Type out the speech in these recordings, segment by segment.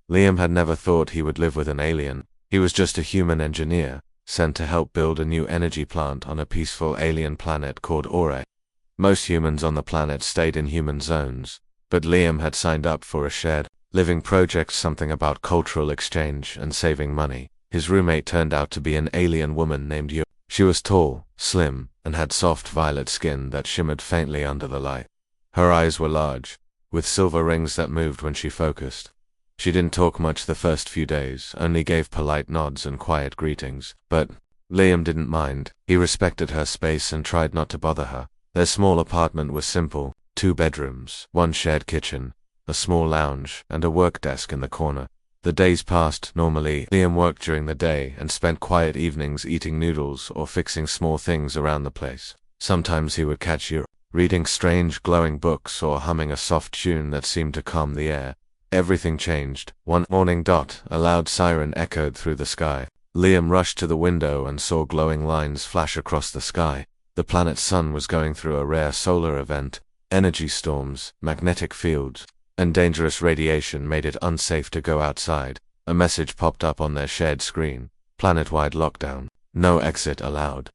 Liam had never thought he would live with an alien. He was just a human engineer, sent to help build a new energy plant on a peaceful alien planet called Orcs. Most humans on the planet stayed in human zones, but Liam had signed up for a shared living project, something about cultural exchange and saving money. His roommate turned out to be an alien woman named Yu. She was tall, slim, and had soft violet skin that shimmered faintly under the light. Her eyes were large, with silver rings that moved when she focused. She didn't talk much the first few days, only gave polite nods and quiet greetings, but Liam didn't mind. He respected her space and tried not to bother her. Their small apartment was simple, 2 bedrooms, 1 shared kitchen, a small lounge, and a work desk in the corner. The days passed normally. Liam worked during the day and spent quiet evenings eating noodles or fixing small things around the place. Sometimes he would catch Yu reading strange glowing books or humming a soft tune that seemed to calm the air. Everything changed. One morning, a loud siren echoed through the sky. Liam rushed to the window and saw glowing lines flash across the sky. The planet's sun was going through a rare solar event. Energy storms, magnetic fields, and dangerous radiation made it unsafe to go outside. A message popped up on their shared screen. Planetwide lockdown. No exit allowed.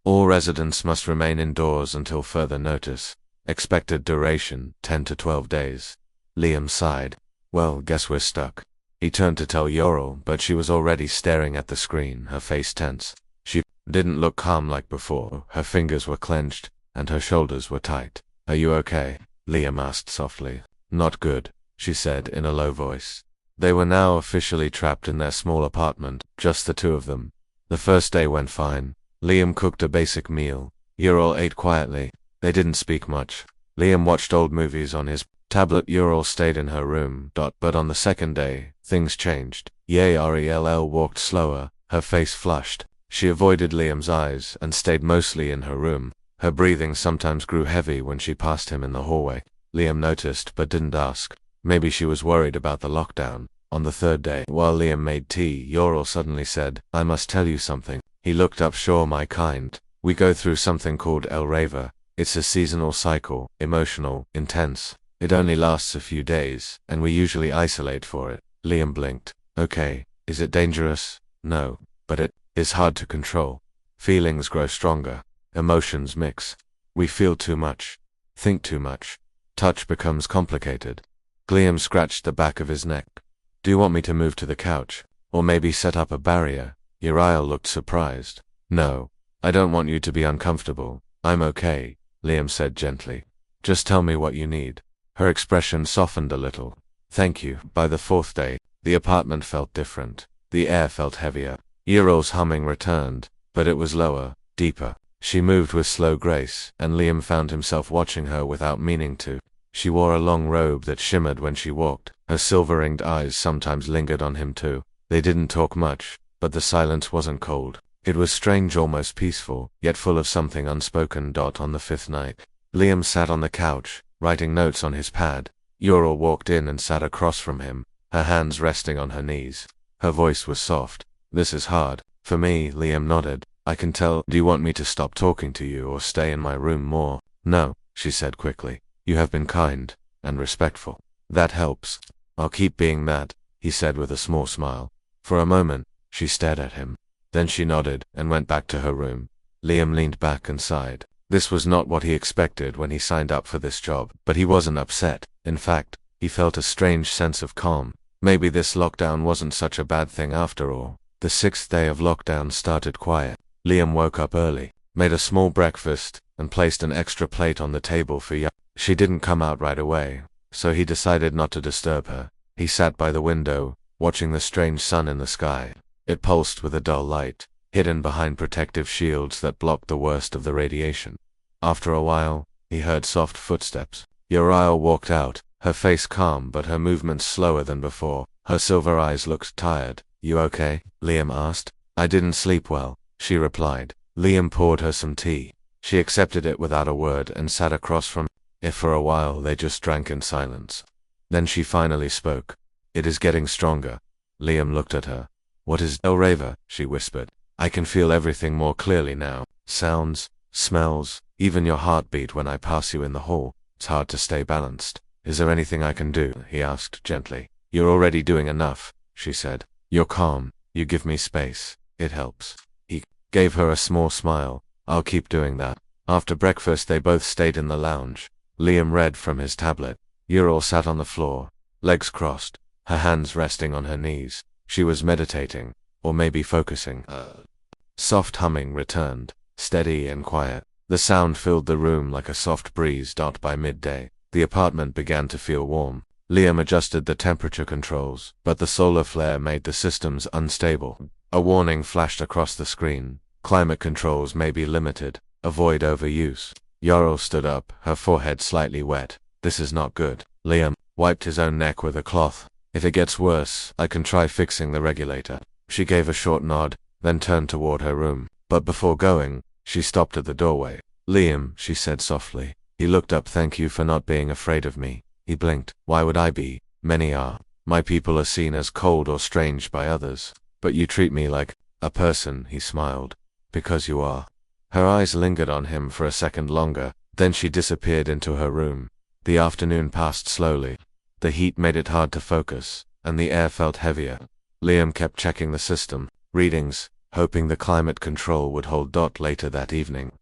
All residents must remain indoors until further notice. Expected duration, 10 to 12 days. Liam sighed. Well, guess we're stuck. He turned to tell Yorl, but she was already staring at the screen, her face tense. She didn't look calm like before. Her fingers were clenched, and her shoulders were tight. Are you okay? Liam asked softly. Not good, she said in a low voice. They were now officially trapped in their small apartment, just the 2 of them. The first day went fine. Liam cooked a basic meal. Yorl ate quietly. They didn't speak much. Liam watched old movies on his tablet. Yorl stayed in her room. But on the second day, things changed. Yarell walked slower, her face flushed. She avoided Liam's eyes and stayed mostly in her room. Her breathing sometimes grew heavy when she passed him in the hallway. Liam noticed but didn't ask. Maybe she was worried about the lockdown. On the 3rd day, while Liam made tea, Yorl suddenly said, I must tell you something. He looked up. Sure, my kind. We go through something called Raver. It's a seasonal cycle, emotional, intense. It only lasts a few days, and we usually isolate for it. Liam blinked. Okay, is it dangerous? No, but it is hard to control. Feelings grow stronger. Emotions mix. We feel too much. Think too much. Touch becomes complicated. Liam scratched the back of his neck. Do you want me to move to the couch? Or maybe set up a barrier? Uriel looked surprised. No, I don't want you to be uncomfortable. I'm okay, Liam said gently. Just tell me what you need. Her expression softened a little. Thank you. By the 4th day, the apartment felt different. The air felt heavier. Uriel's humming returned, but it was lower, deeper. She moved with slow grace, and Liam found himself watching her without meaning to. She wore a long robe that shimmered when she walked. Her silver-ringed eyes sometimes lingered on him too. They didn't talk much, but the silence wasn't cold. It was strange, almost peaceful, yet full of something unspoken. On the 5th night, Liam sat on the couch, writing notes on his pad. Yorl walked in and sat across from him, her hands resting on her knees. Her voice was soft. This is hard. For me, Liam nodded. I can tell. Do you want me to stop talking to you or stay in my room more? No, she said quickly. You have been kind and respectful. That helps. I'll keep being that, he said with a small smile. For a moment, she stared at him. Then she nodded and went back to her room. Liam leaned back and sighed. This was not what he expected when he signed up for this job, but he wasn't upset. In fact, he felt a strange sense of calm. Maybe this lockdown wasn't such a bad thing after all. The 6th day of lockdown started quiet. Liam woke up early, made a small breakfast, and placed an extra plate on the table for Yak. She didn't come out right away, so he decided not to disturb her. He sat by the window, watching the strange sun in the sky. It pulsed with a dull light, hidden behind protective shields that blocked the worst of the radiation. After a while, he heard soft footsteps. Uriel walked out, her face calm but her movements slower than before. Her silver eyes looked tired. You okay? Liam asked. I didn't sleep well, she replied. Liam poured her some tea. She accepted it without a word and sat across from him. For a while they just drank in silence. Then she finally spoke. It is getting stronger. Liam looked at her. What is Raver? She whispered. I can feel everything more clearly now. Sounds, smells, even your heartbeat when I pass you in the hall. It's hard to stay balanced. Is there anything I can do? He asked gently. You're already doing enough, she said. You're calm, you give me space, it helps. He gave her a small smile. I'll keep doing that. After breakfast they both stayed in the lounge. Liam read from his tablet. Ural sat on the floor, legs crossed, her hands resting on her knees. She was meditating, or maybe focusing. Soft humming returned, steady and quiet. The sound filled the room like a soft breeze. By midday, the apartment began to feel warm. Liam adjusted the temperature controls, but the solar flare made the systems unstable. A warning flashed across the screen. Climate controls may be limited. Avoid overuse. Jarl stood up, her forehead slightly wet. This is not good. Liam wiped his own neck with a cloth. If it gets worse, I can try fixing the regulator. She gave a short nod, then turned toward her room. But before going, she stopped at the doorway. Liam, she said softly. He looked up. Thank you for not being afraid of me. He blinked. Why would I be? Many are. My people are seen as cold or strange by others. But you treat me like a person, he smiled. Because you are. Her eyes lingered on him for a second longer, then she disappeared into her room. The afternoon passed slowly. The heat made it hard to focus, and the air felt heavier. Liam kept checking the system, readings, hoping the climate control would hold. Later that evening,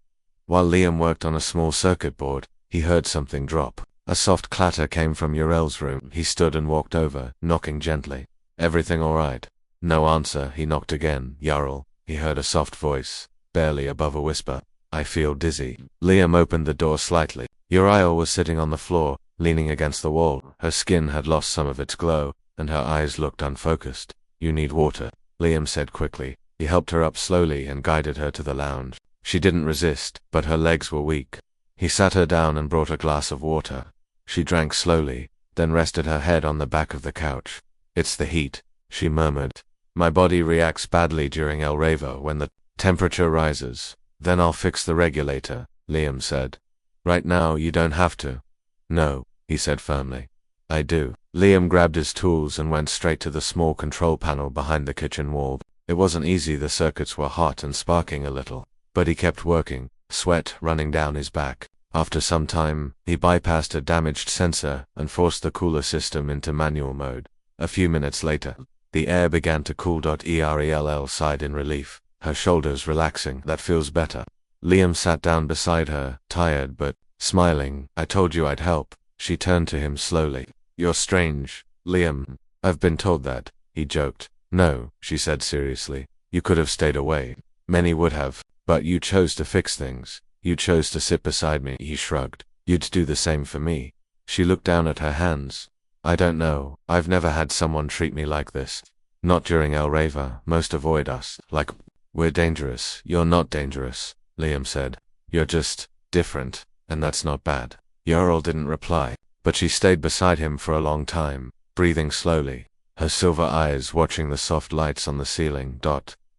while Liam worked on a small circuit board, he heard something drop. A soft clatter came from Urel's room. He stood and walked over, knocking gently. Everything all right? No answer. He knocked again. Jarl, he heard a soft voice, barely above a whisper. I feel dizzy. Liam opened the door slightly. Uriel was sitting on the floor, leaning against the wall. Her skin had lost some of its glow, and her eyes looked unfocused. You need water, Liam said quickly. He helped her up slowly and guided her to the lounge. She didn't resist, but her legs were weak. He sat her down and brought a glass of water. She drank slowly, then rested her head on the back of the couch. It's the heat, she murmured. My body reacts badly during El Raver when the temperature rises. Then I'll fix the regulator, Liam said. Right now you don't have to. No, he said firmly. I do. Liam grabbed his tools and went straight to the small control panel behind the kitchen wall. It wasn't easy. The circuits were hot and sparking a little. But he kept working, sweat running down his back. After some time, he bypassed a damaged sensor and forced the cooler system into manual mode. A few minutes later, the air began to cool. Erell sighed in relief, her shoulders relaxing. That feels better. Liam sat down beside her, tired but smiling. I told you I'd help. She turned to him slowly. You're strange, Liam. I've been told that, he joked. No, she said seriously. You could have stayed away. Many would have, but you chose to fix things. You chose to sit beside me, he shrugged. You'd do the same for me. She looked down at her hands. I don't know. I've never had someone treat me like this. Not during El Raver. Most avoid us. Like, we're dangerous. You're not dangerous, Liam said. You're just different, and that's not bad. Jarl didn't reply, but she stayed beside him for a long time, breathing slowly, her silver eyes watching the soft lights on the ceiling.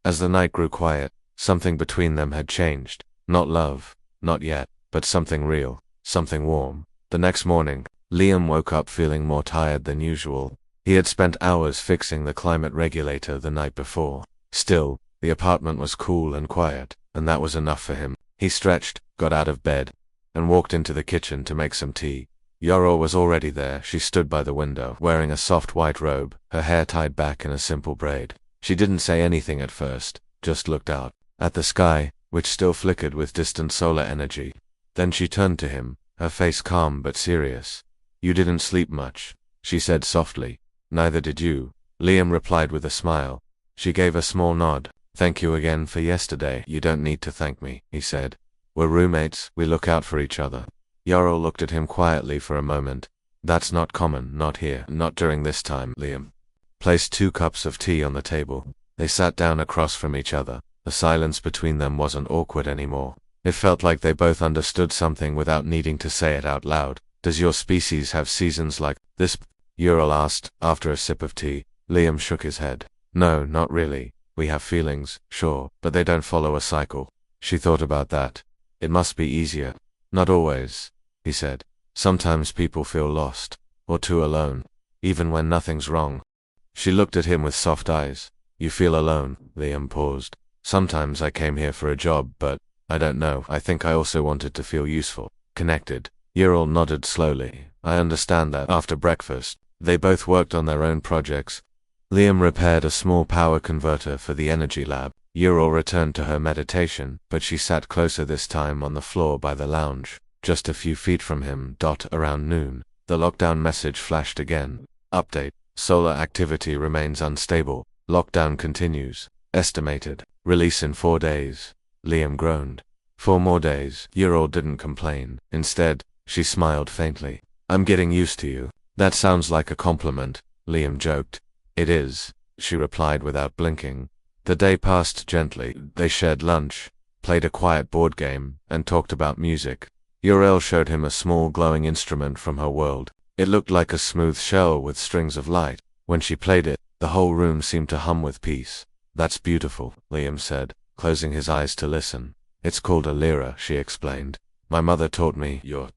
As the night grew quiet, something between them had changed. Not love, not yet, but something real, something warm. The next morning, Liam woke up feeling more tired than usual. He had spent hours fixing the climate regulator the night before. Still, the apartment was cool and quiet, and that was enough for him. He stretched, got out of bed, and walked into the kitchen to make some tea. Jarl was already there. She stood by the window, wearing a soft white robe, her hair tied back in a simple braid. She didn't say anything at first, just looked out at the sky, which still flickered with distant solar energy. Then she turned to him, her face calm but serious. You didn't sleep much, she said softly. Neither did you, Liam replied with a smile. She gave a small nod. Thank you again for yesterday. You don't need to thank me, he said. We're roommates, we look out for each other. Jarl looked at him quietly for a moment. That's not common, not here, not during this time. Liam placed 2 cups of tea on the table. They sat down across from each other. The silence between them wasn't awkward anymore. It felt like they both understood something without needing to say it out loud. Does your species have seasons like this? Jarl asked, after a sip of tea. Liam shook his head. No, not really. We have feelings, sure, but they don't follow a cycle. She thought about that. It must be easier. Not always, he said. Sometimes people feel lost, or too alone, even when nothing's wrong. She looked at him with soft eyes. You feel alone, Liam paused. Sometimes I came here for a job, but I don't know. I think I also wanted to feel useful, connected. Jarl nodded slowly. I understand that. After breakfast, They both worked on their own projects. Liam repaired a small power converter for the energy lab. Ural returned to her meditation, but she sat closer this time on the floor by the lounge, just a few feet from him. Around noon, the lockdown message flashed again. Update. Solar activity remains unstable. Lockdown continues. Estimated. Release in 4 days. Liam groaned. 4 more days. Ural didn't complain. Instead, she smiled faintly. I'm getting used to you. That sounds like a compliment, Liam joked. It is, she replied without blinking. The day passed gently. They shared lunch, played a quiet board game, and talked about music. Ural showed him a small glowing instrument from her world. It looked like a smooth shell with strings of light. When she played it, the whole room seemed to hum with peace. That's beautiful, Liam said, closing his eyes to listen. It's called a lyra, she explained. My mother taught me. You're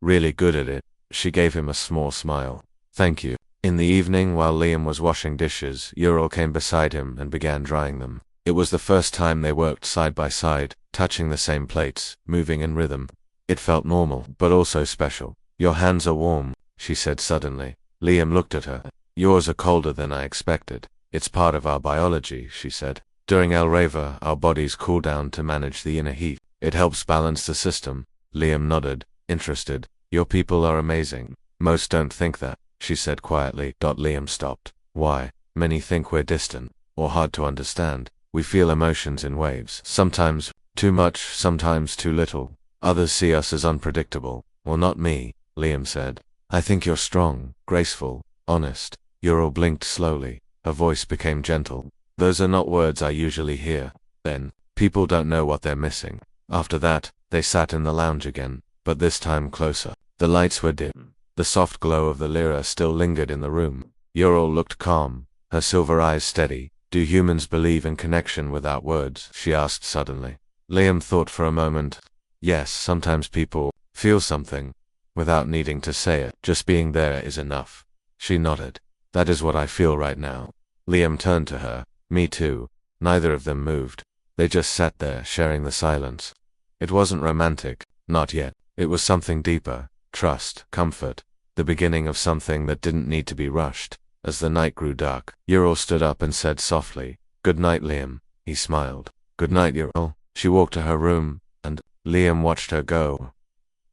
really good at it. She gave him a small smile. Thank you. In the evening, while Liam was washing dishes, Ural came beside him and began drying them. It was the first time they worked side by side, touching the same plates, moving in rhythm. It felt normal, but also special. Your hands are warm, she said suddenly. Liam looked at her. Yours are colder than I expected. It's part of our biology, she said. During Raver, our bodies cool down to manage the inner heat. It helps balance the system. Liam nodded, interested. Your people are amazing. Most don't think that, she said quietly. Liam stopped. Why? Many think we're distant, or hard to understand. We feel emotions in waves. Sometimes too much, sometimes too little. Others see us as unpredictable. Well, not me, Liam said. I think you're strong, graceful, honest. Ural blinked slowly. Her voice became gentle. Those are not words I usually hear. Then, people don't know what they're missing. After that, they sat in the lounge again, but this time closer. The lights were dim. The soft glow of the lyra still lingered in the room. Ural looked calm, her silver eyes steady. Do humans believe in connection without words? She asked suddenly. Liam thought for a moment. Yes, sometimes people feel something, without needing to say it. Just being there is enough. She nodded. That is what I feel right now. Liam turned to her. Me too. Neither of them moved. They just sat there, sharing the silence. It wasn't romantic, not yet. It was something deeper. Trust, comfort. The beginning of something that didn't need to be rushed. As the night grew dark, Ural stood up and said softly, "Good night, Liam." He smiled. "Good night, Ural." She walked to her room, and Liam watched her go.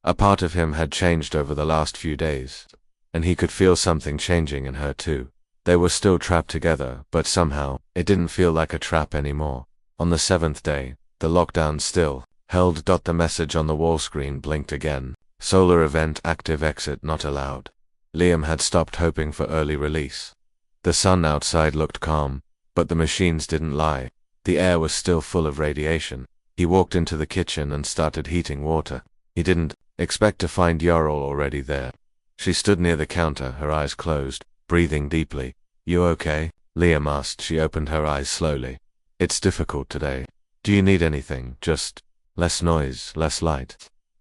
A part of him had changed over the last few days, and he could feel something changing in her too. They were still trapped together, but somehow, it didn't feel like a trap anymore. On the 7th day, the lockdown still held. The message on the wall screen blinked again. Solar event active, exit not allowed. Liam had stopped hoping for early release. The sun outside looked calm, but the machines didn't lie. The air was still full of radiation. He walked into the kitchen and started heating water. He didn't expect to find Ural already there. She stood near the counter, her eyes closed, breathing deeply. "You okay?" Liam asked. She opened her eyes slowly. "It's difficult today. Do you need anything? Just less noise, less light.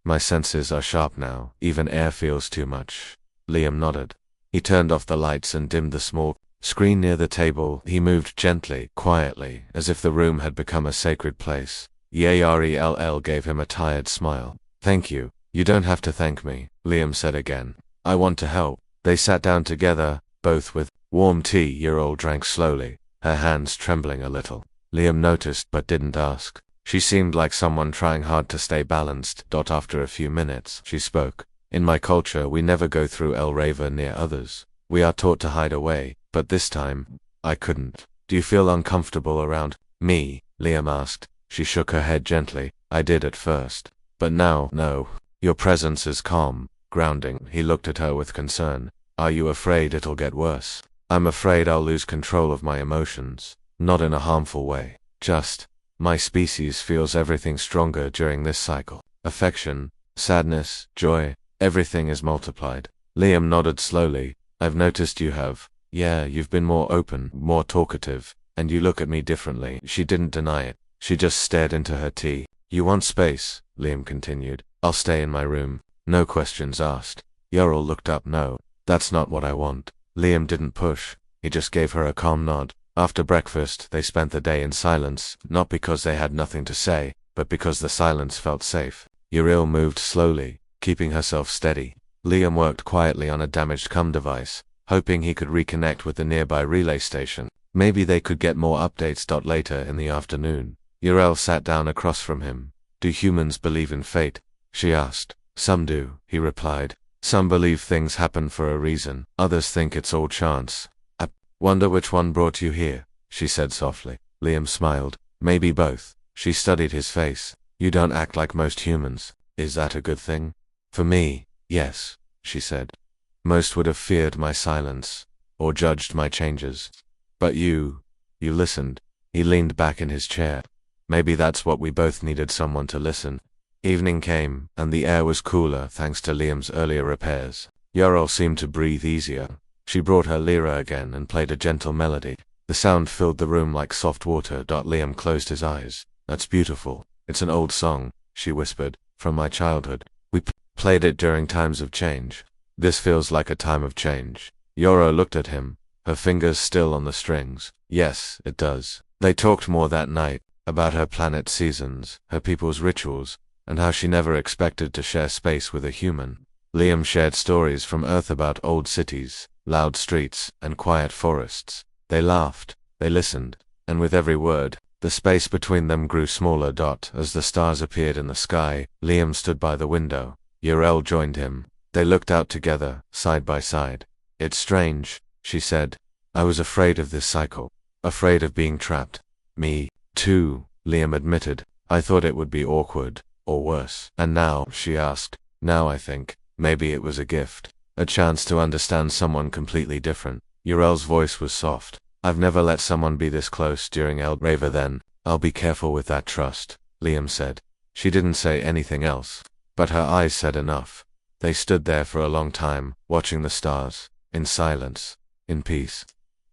My senses are sharp now. Even air feels too much." Liam nodded. He turned off the lights and dimmed the small screen near the table. He moved gently, quietly, as if the room had become a sacred place. Yarell gave him a tired smile. "Thank you. You don't have to thank me," Liam said again. "I want to help." They sat down together, both with warm tea. Ural drank slowly, her hands trembling a little. Liam noticed but didn't ask. She seemed like someone trying hard to stay balanced. After a few minutes, she spoke. "In my culture, we never go through Raver near others. We are taught to hide away, but this time, I couldn't." "Do you feel uncomfortable around me?" Liam asked. She shook her head gently. "I did at first. But now, no. Your presence is calm, grounding." He looked at her with concern. "Are you afraid it'll get worse?" "I'm afraid I'll lose control of my emotions. Not in a harmful way. Just, my species feels everything stronger during this cycle. Affection, sadness, joy, everything is multiplied." Liam nodded slowly. "I've noticed you have. Yeah, you've been more open, more talkative, and you look at me differently." She didn't deny it. She just stared into her tea. "You want space," Liam continued. "I'll stay in my room. No questions asked." Ural looked up. "No, that's not what I want." Liam didn't push. He just gave her a calm nod. After breakfast, they spent the day in silence, not because they had nothing to say, but because the silence felt safe. Ural moved slowly, keeping herself steady. Liam worked quietly on a damaged device. hoping he could reconnect with the nearby relay station. Maybe they could get more updates. Later in the afternoon, Uriel sat down across from him. Do humans believe in fate? She asked. Some do, he replied. Some believe things happen for a reason, others think it's all chance. I wonder which one brought you here, she said softly. Liam smiled. Maybe both. She studied his face. You don't act like most humans. Is that a good thing? For me, yes, she said. Most would have feared my silence, or judged my changes. But you listened. He leaned back in his chair. Maybe that's what we both needed, someone to listen. Evening came, and the air was cooler thanks to Liam's earlier repairs. Uriel seemed to breathe easier. She brought her lira again and played a gentle melody. The sound filled the room like soft water. Liam closed his eyes. That's beautiful. It's an old song, she whispered, from my childhood. We played it during times of change. This feels like a time of change. Uriel looked at him, her fingers still on the strings. Yes, it does. They talked more that night, about her planet's seasons, her people's rituals, and how she never expected to share space with a human. Liam shared stories from Earth about old cities, loud streets, and quiet forests. They laughed, they listened, and with every word, the space between them grew smaller. As the stars appeared in the sky, Liam stood by the window. Uriel joined him. They looked out together, side by side. It's strange, she said. I was afraid of this cycle, afraid of being trapped. Me, too, Liam admitted. I thought it would be awkward, or worse. And now, she asked, now I think, maybe it was a gift, a chance to understand someone completely different. Uriel's voice was soft. I've never let someone be this close during Raver. Then, I'll be careful with that trust, Liam said. She didn't say anything else, but her eyes said enough. They stood there for a long time, watching the stars, in silence, in peace,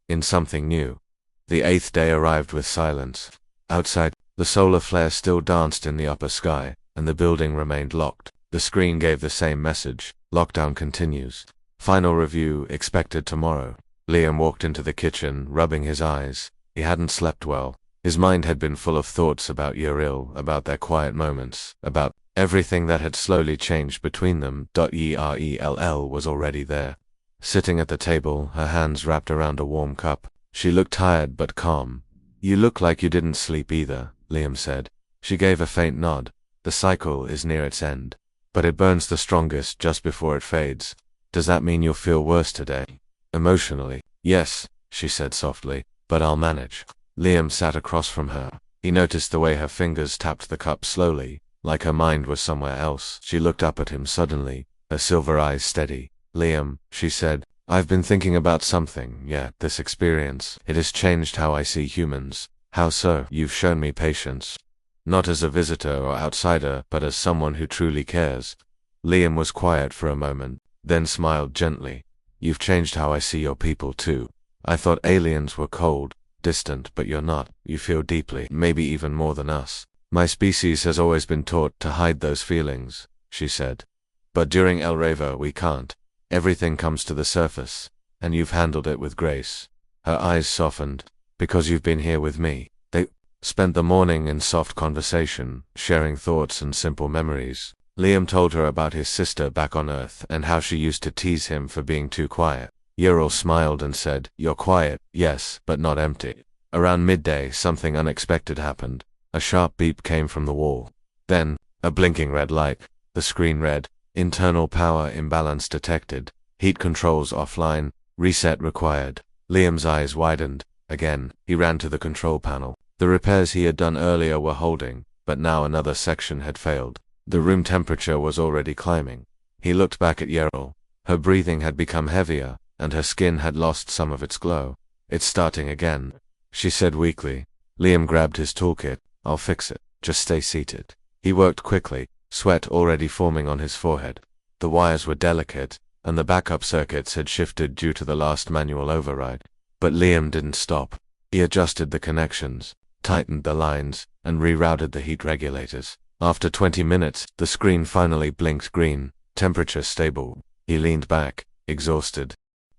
in something new. The 8th day arrived with silence. Outside, the solar flare still danced in the upper sky, and the building remained locked. The screen gave the same message. Lockdown continues. Final review expected tomorrow. Liam walked into the kitchen, rubbing his eyes. He hadn't slept well. His mind had been full of thoughts about Uriel, about their quiet moments, about everything that had slowly changed between them. Yerell was already there. Sitting at the table, her hands wrapped around a warm cup. She looked tired but calm. You look like you didn't sleep either, Liam said. She gave a faint nod. The cycle is near its end, but it burns the strongest just before it fades. Does that mean you'll feel worse today? Emotionally, yes, she said softly, but I'll manage. Liam sat across from her. He noticed the way her fingers tapped the cup slowly, like her mind was somewhere else. She looked up at him suddenly, her silver eyes steady. Liam, she said, I've been thinking about something. This experience, it has changed how I see humans. How so? You've shown me patience. Not as a visitor or outsider, but as someone who truly cares. Liam was quiet for a moment, then smiled gently. You've changed how I see your people too. I thought aliens were cold, distant, but you're not. You feel deeply, maybe even more than us. My species has always been taught to hide those feelings, she said. But during Raver we can't. Everything comes to the surface, and you've handled it with grace. Her eyes softened. Because you've been here with me. They spent the morning in soft conversation, sharing thoughts and simple memories. Liam told her about his sister back on Earth and how she used to tease him for being too quiet. Uriel smiled and said, You're quiet, yes, but not empty. Around midday, something unexpected happened. A sharp beep came from the wall. Then, a blinking red light. The screen read, Internal power imbalance detected. Heat controls offline. Reset required. Liam's eyes widened. Again, he ran to the control panel. The repairs he had done earlier were holding, but now another section had failed. The room temperature was already climbing. He looked back at Uriel. Her breathing had become heavier, and her skin had lost some of its glow. It's starting again, she said weakly. Liam grabbed his toolkit. I'll fix it. Just stay seated. He worked quickly, sweat already forming on his forehead. The wires were delicate, and the backup circuits had shifted due to the last manual override. But Liam didn't stop. He adjusted the connections, tightened the lines, and rerouted the heat regulators. After 20 minutes, the screen finally blinked green, temperature stable. He leaned back, exhausted.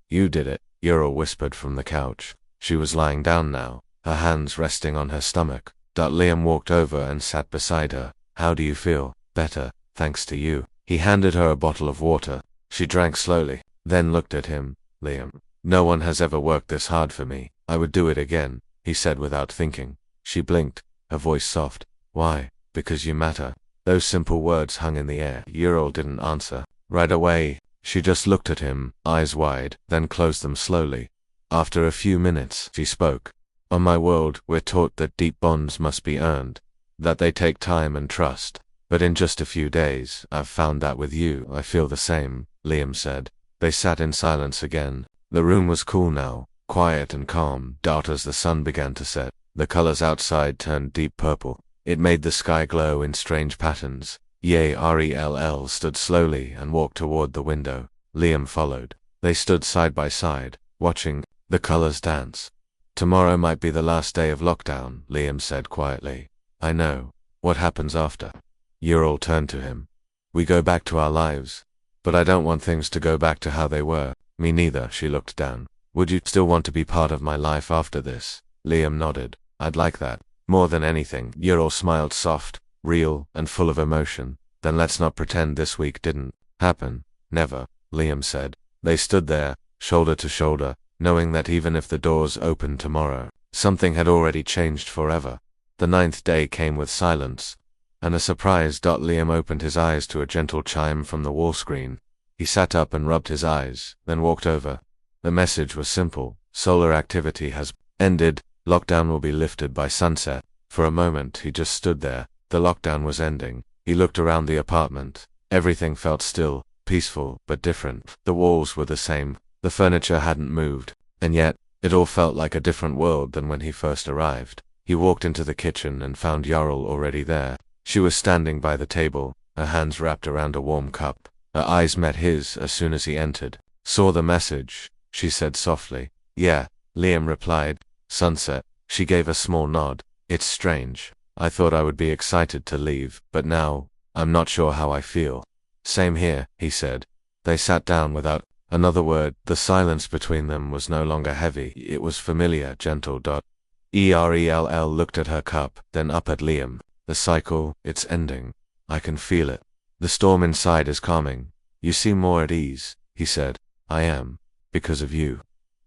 You did it, Uriel whispered from the couch. She was lying down now, her hands resting on her stomach. Liam walked over and sat beside her. How do you feel? Better, thanks to you. He handed her a bottle of water. She drank slowly, then looked at him. Liam. No one has ever worked this hard for me. I would do it again, he said without thinking. She blinked, her voice soft. Why? Because you matter. Those simple words hung in the air. Ural didn't answer. Right away, she just looked at him, eyes wide, then closed them slowly. After a few minutes, she spoke. On my world, we're taught that deep bonds must be earned, that they take time and trust. But in just a few days, I've found that with you, I feel the same, Liam said. They sat in silence again. The room was cool now, quiet and calm, dark as the sun began to set. The colors outside turned deep purple. It made the sky glow in strange patterns. Rell stood slowly and walked toward the window. Liam followed. They stood side by side, watching the colors dance. Tomorrow might be the last day of lockdown, Liam said quietly. I know. What happens after? Ural turned to him. We go back to our lives. But I don't want things to go back to how they were. Me neither, she looked down. Would you still want to be part of my life after this? Liam nodded. I'd like that. More than anything. Ural smiled soft, real, and full of emotion. Then let's not pretend this week didn't happen. Never, Liam said. They stood there, shoulder to shoulder, knowing that even if the doors opened tomorrow, something had already changed forever. The 9th day came with silence, and a surprise. Liam opened his eyes to a gentle chime from the wall screen. He sat up and rubbed his eyes, then walked over. The message was simple. Solar activity has ended. Lockdown will be lifted by sunset. For a moment he just stood there. The lockdown was ending. He looked around the apartment. Everything felt still, peaceful, but different. The walls were the same. The furniture hadn't moved. And yet, it all felt like a different world than when he first arrived. He walked into the kitchen and found Ural already there. She was standing by the table, her hands wrapped around a warm cup. Her eyes met his as soon as he entered. Saw the message, she said softly. Yeah, Liam replied. Sunset. She gave a small nod. It's strange. I thought I would be excited to leave, but now, I'm not sure how I feel. Same here, he said. They sat down without another word. The silence between them was no longer heavy. It was familiar, gentle. Rell looked at her cup, then up at Liam. The cycle, it's ending. I can feel it. The storm inside is calming. You seem more at ease, he said. I am. Because of you.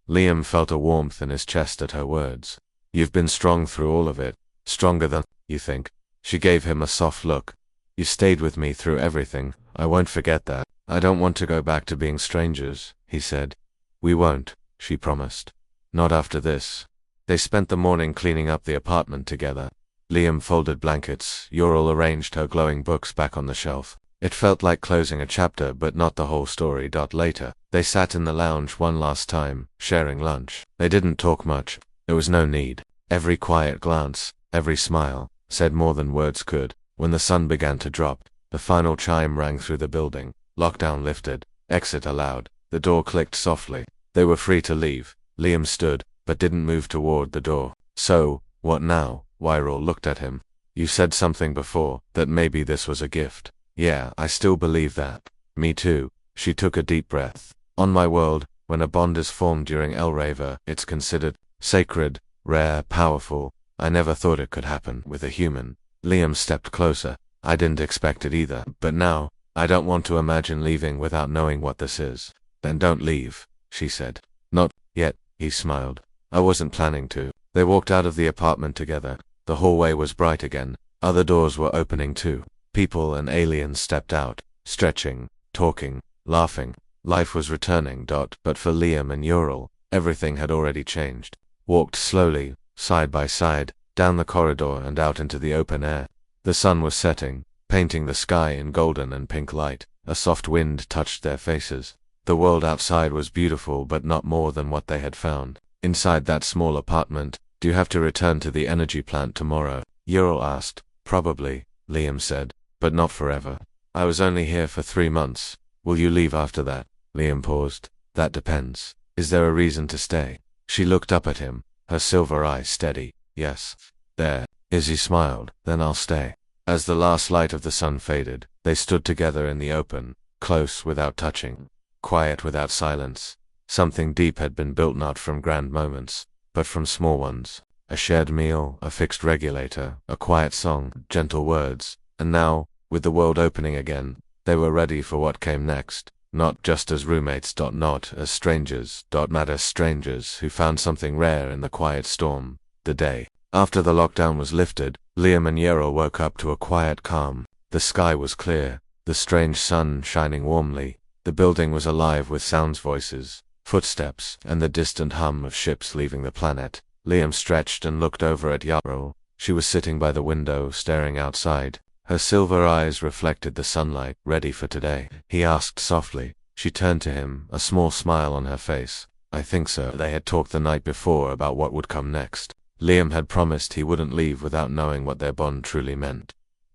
Liam felt a warmth in his chest at her words. You've been strong through all of it. Stronger than you think. She gave him a soft look. You stayed with me through everything. I won't forget that. I don't want to go back to being strangers, he said. We won't, she promised. Not after this. They spent the morning cleaning up the apartment together. Liam folded blankets. Ural arranged her glowing books back on the shelf. It felt like closing a chapter, but not the whole story. Later, they sat in the lounge one last time, sharing lunch. They didn't talk much. There was no need. Every quiet glance, every smile, said more than words could. When the sun began to drop, the final chime rang through the building. Lockdown lifted. Exit allowed. The door clicked softly. They were free to leave. Liam stood, but didn't move toward the door. So, what now? Ural looked at him. You said something before, that maybe this was a gift. Yeah, I still believe that. Me too. She took a deep breath. On my world, when a bond is formed during Raver, it's considered sacred, rare, powerful. I never thought it could happen with a human. Liam stepped closer. I didn't expect it either, but now, I don't want to imagine leaving without knowing what this is. Then don't leave, she said. Not yet, he smiled. I wasn't planning to. They walked out of the apartment together. The hallway was bright again. Other doors were opening too. People and aliens stepped out, stretching, talking, laughing. Life was returning. But for Liam and Ural, everything had already changed. Walked slowly, side by side, down the corridor and out into the open air. The sun was setting, painting the sky in golden and pink light. A soft wind touched their faces. The world outside was beautiful, but not more than what they had found. Inside that small apartment, do you have to return to the energy plant tomorrow? Ural asked. Probably, Liam said, but not forever. I was only here for 3 months. Will you leave after that? Liam paused. That depends. Is there a reason to stay? She looked up at him, her silver eyes steady. Yes. There. Izzy smiled. Then I'll stay. As the last light of the sun faded, they stood together in the open, close without touching, quiet without silence. Something deep had been built, not from grand moments, but from small ones. A shared meal, a fixed regulator, a quiet song, gentle words. And now, with the world opening again, they were ready for what came next. not just as roommates, not as strangers, not as strangers who found something rare in the quiet storm. The day after the lockdown was lifted, Liam and Yerrell woke up to a quiet calm. The sky was clear, the strange sun shining warmly. The building was alive with sounds, voices, footsteps, and the distant hum of ships leaving the planet. Liam stretched and looked over at Yerrell. She was sitting by the window, staring outside. Her silver eyes reflected the sunlight. Ready for today? He asked softly. She turned to him, a small smile on her face. I think so. They had talked the night before about what would come next. Liam had promised he wouldn't leave without knowing what their bond truly meant.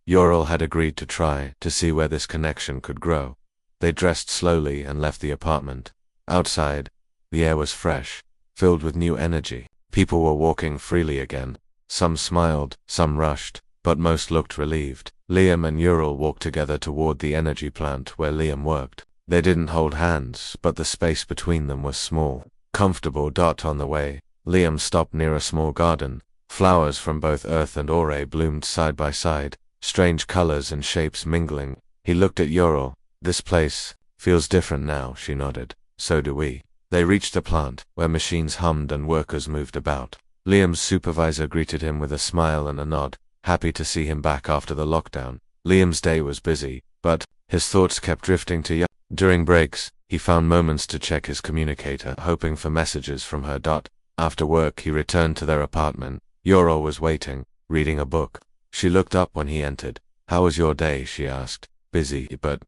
Yerrell had agreed to try to see where this connection could grow. They dressed slowly and left the apartment. Outside, the air was fresh, filled with new energy. People were walking freely again. Some smiled, some rushed, but most looked relieved. Liam and Yerrell walked together toward the energy plant where Liam worked. They didn't hold hands, but the space between them was small, comfortable. On the way, Liam stopped near a small garden. Flowers from both Earth and Ore bloomed side by side, strange colors and shapes mingling. He looked at Yerrell. This place feels different now, she nodded. So do we. They reached the plant, where machines hummed and workers moved about. Liam's supervisor greeted him with a smile and a nod, happy to see him back after the lockdown. Liam's day was busy, but his thoughts kept drifting to Yerrell. During breaks, he found moments to check his communicator, hoping for messages from her. After work, he returned to their apartment. Yerrell was waiting, reading a book. She looked up when he entered. How was your day? She asked. Busy, but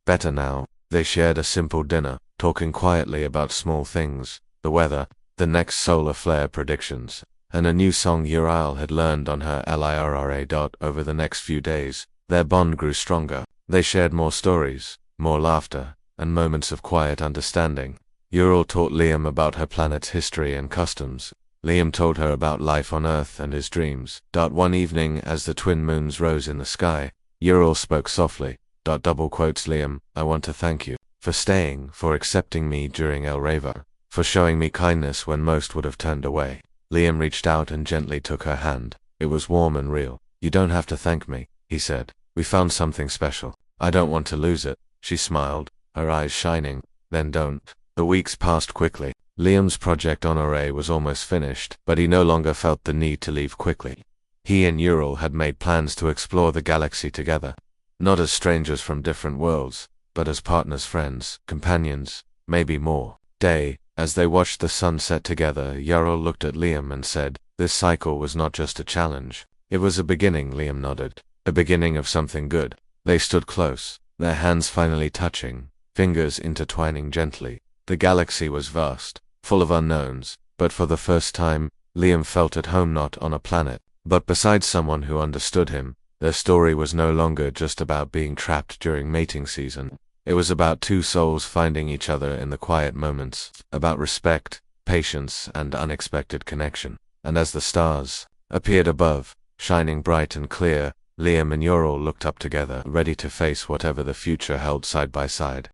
better now. They shared a simple dinner, talking quietly about small things, the weather, the next solar flare predictions, and a new song Yerrell had learned on her lyra. Over the next few days, their bond grew stronger. They shared more stories, more laughter, and moments of quiet understanding. Yerrell taught Liam about her planet's history and customs. Liam told her about life on Earth and his dreams. One evening, as the twin moons rose in the sky, Yerrell spoke softly. Liam, I want to thank you for staying, for accepting me during Raver, for showing me kindness when most would have turned away. Liam reached out and gently took her hand. It was warm and real. You don't have to thank me, he said. We found something special. I don't want to lose it. She smiled, her eyes shining. Then don't. The weeks passed quickly. Liam's project on Ore was almost finished, but he no longer felt the need to leave quickly. He and Yerrell had made plans to explore the galaxy together. Not as strangers from different worlds, but as partners, friends, companions, maybe more. As they watched the sun set together, Yerrell looked at Liam and said, this cycle was not just a challenge. It was a beginning. Liam nodded. A beginning of something good. They stood close, their hands finally touching, fingers intertwining gently. The galaxy was vast, full of unknowns, but for the first time, Liam felt at home, not on a planet, but beside someone who understood him. Their story was no longer just about being trapped during mating season. It was about two souls finding each other in the quiet moments, about respect, patience, and unexpected connection. And as the stars appeared above, shining bright and clear, Liam and Yerrell looked up together, ready to face whatever the future held side by side.